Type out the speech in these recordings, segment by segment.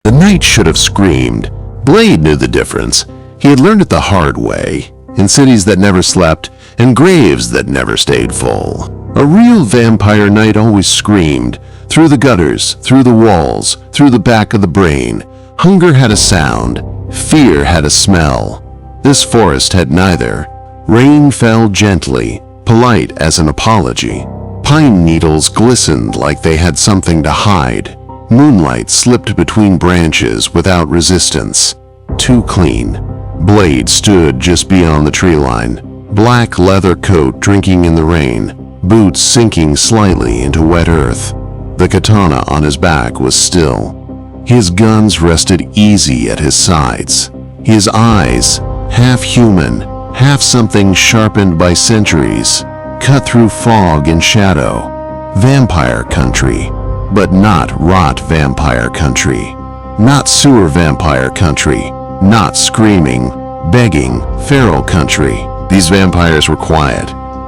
The knight should have screamed. Blade knew the difference. He had learned it the hard way, in cities that never slept and graves that never stayed full. A real vampire knight always screamed, through the gutters, through the walls, through the back of the brain. Hunger had a sound, fear had a smell. This forest had neither. Rain fell gently, polite as an apology. Pine needles glistened like they had something to hide. Moonlight slipped between branches without resistance. Too clean. Blade stood just beyond the tree line. Black leather coat drinking in the rain, boots sinking slightly into wet earth. The katana on his back was still. His guns rested easy at his sides. His eyes, half human, half something sharpened by centuries, cut through fog and shadow. Vampire country, but not rot vampire country. Not sewer vampire country. Not screaming, begging, feral country. These vampires were quiet.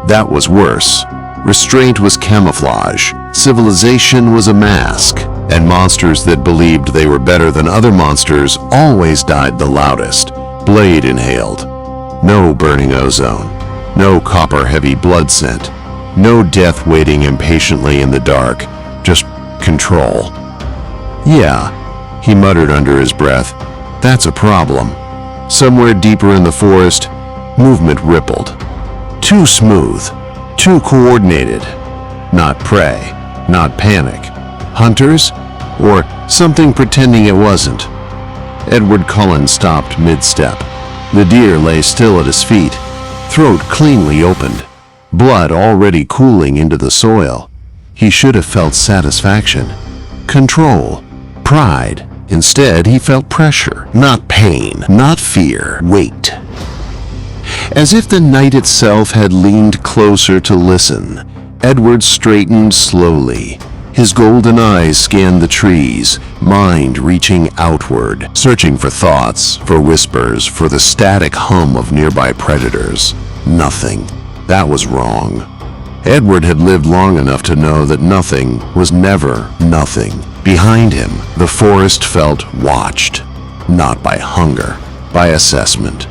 That was worse. Restraint was camouflage. Civilization was a mask. And monsters that believed they were better than other monsters always died the loudest. Blade inhaled. No burning ozone. No copper-heavy blood scent. No death waiting impatiently in the dark. Just control. Yeah, he muttered under his breath. That's a problem. Somewhere deeper in the forest, movement rippled. Too smooth. Too coordinated. Not prey. Not panic. Hunters? Or something pretending it wasn't. Edward Cullen stopped mid-step. The deer lay still at his feet, throat cleanly opened, blood already cooling into the soil. He should have felt satisfaction, control, pride. Instead, he felt pressure, not pain, not fear, weight. As if the night itself had leaned closer to listen, Edward straightened slowly. His golden eyes scanned the trees, mind reaching outward, searching for thoughts, for whispers, for the static hum of nearby predators. Nothing. That was wrong. Edward had lived long enough to know that nothing was never nothing. Behind him, the forest felt watched, not by hunger, by assessment.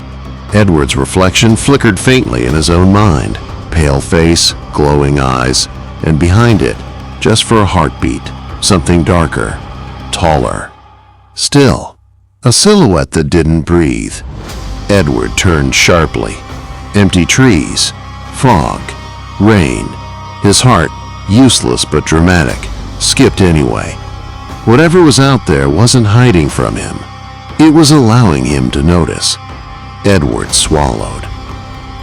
Edward's reflection flickered faintly in his own mind. Pale face, glowing eyes, and behind it, just for a heartbeat, something darker, taller. Still, a silhouette that didn't breathe. Edward turned sharply. Empty trees, fog, rain. His heart, useless but dramatic, skipped anyway. Whatever was out there wasn't hiding from him. It was allowing him to notice. Edward swallowed.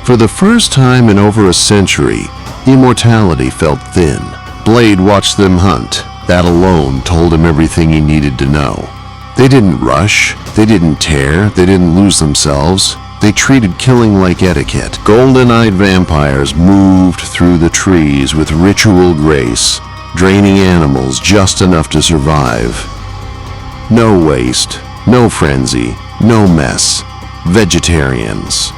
For the first time in over a century, immortality felt thin. Blade watched them hunt. That alone told him everything he needed to know. They didn't rush, they didn't tear, they didn't lose themselves. They treated killing like etiquette. Golden-eyed vampires moved through the trees with ritual grace, draining animals just enough to survive. No waste, no frenzy, no mess. Vegetarians.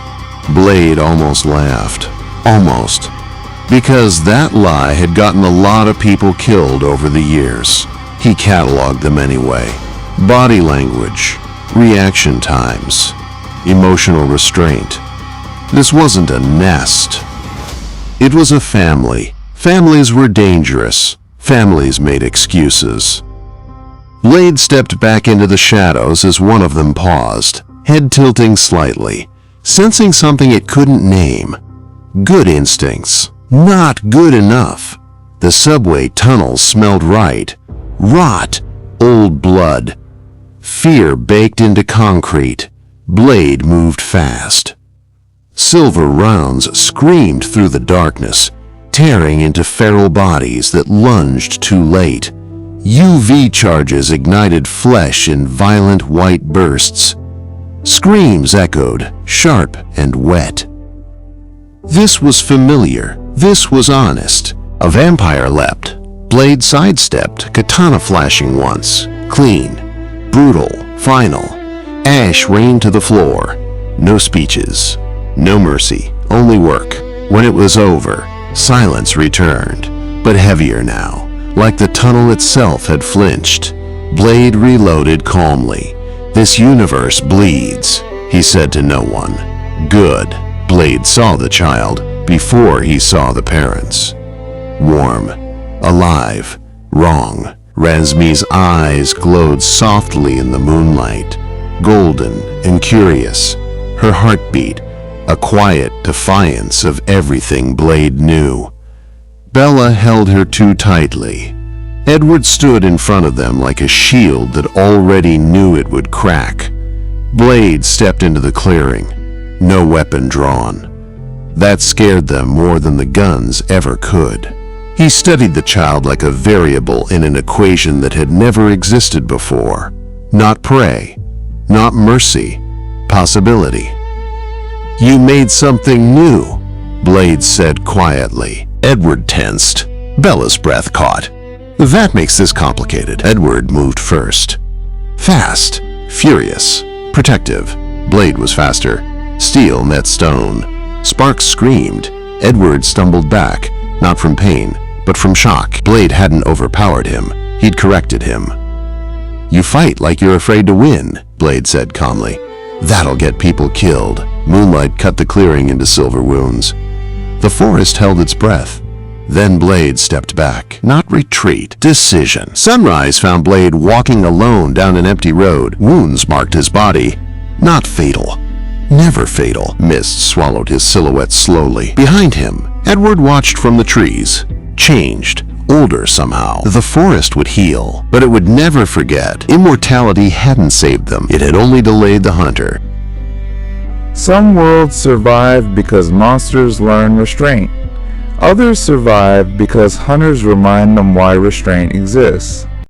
Blade almost laughed. Almost. Because that lie had gotten a lot of people killed over the years. He cataloged them anyway. Body language, reaction times, emotional restraint. This wasn't a nest. It was a family. Families were dangerous. Families made excuses. Blade stepped back into the shadows as one of them paused, head tilting slightly, sensing something it couldn't name. Good instincts. Not good enough. The subway tunnels smelled right. Rot. Old blood. Fear baked into concrete. Blade moved fast. Silver rounds screamed through the darkness, tearing into feral bodies that lunged too late. UV charges ignited flesh in violent white bursts. Screams echoed, sharp and wet. This was familiar. This was honest. A vampire leapt. Blade sidestepped, katana flashing once. Clean. Brutal. Final. Ash rained to the floor. No speeches. No mercy. Only work. When it was over, silence returned, but heavier now, like the tunnel itself had flinched. Blade reloaded calmly. "This universe bleeds," he said to no one. "Good." Blade saw the child before he saw the parents. Warm, alive, wrong. Renesmee's eyes glowed softly in the moonlight, golden and curious. Her heartbeat, a quiet defiance of everything Blade knew. Bella held her too tightly. Edward stood in front of them like a shield that already knew it would crack. Blade stepped into the clearing, no weapon drawn. That scared them more than the guns ever could. He studied the child like a variable in an equation that had never existed before. Not prey, not mercy, possibility. "You made something new," Blade said quietly. Edward tensed. Bella's breath caught. "That makes this complicated." Edward moved first. Fast, furious, protective. Blade was faster. Steel met stone. Sparks screamed. Edward stumbled back, not from pain, but from shock. Blade hadn't overpowered him. He'd corrected him. "You fight like you're afraid to win," Blade said calmly. "That'll get people killed." Moonlight cut the clearing into silver wounds. The forest held its breath. Then Blade stepped back. Not retreat, decision. Sunrise found Blade walking alone down an empty road. Wounds marked his body. Not fatal. Never fatal. Mist swallowed his silhouette slowly. Behind him, Edward watched from the trees. Changed. Older somehow. The forest would heal, but it would never forget. Immortality hadn't saved them. It had only delayed the hunter. Some worlds survive because monsters learn restraint. Others survive because hunters remind them why restraint exists.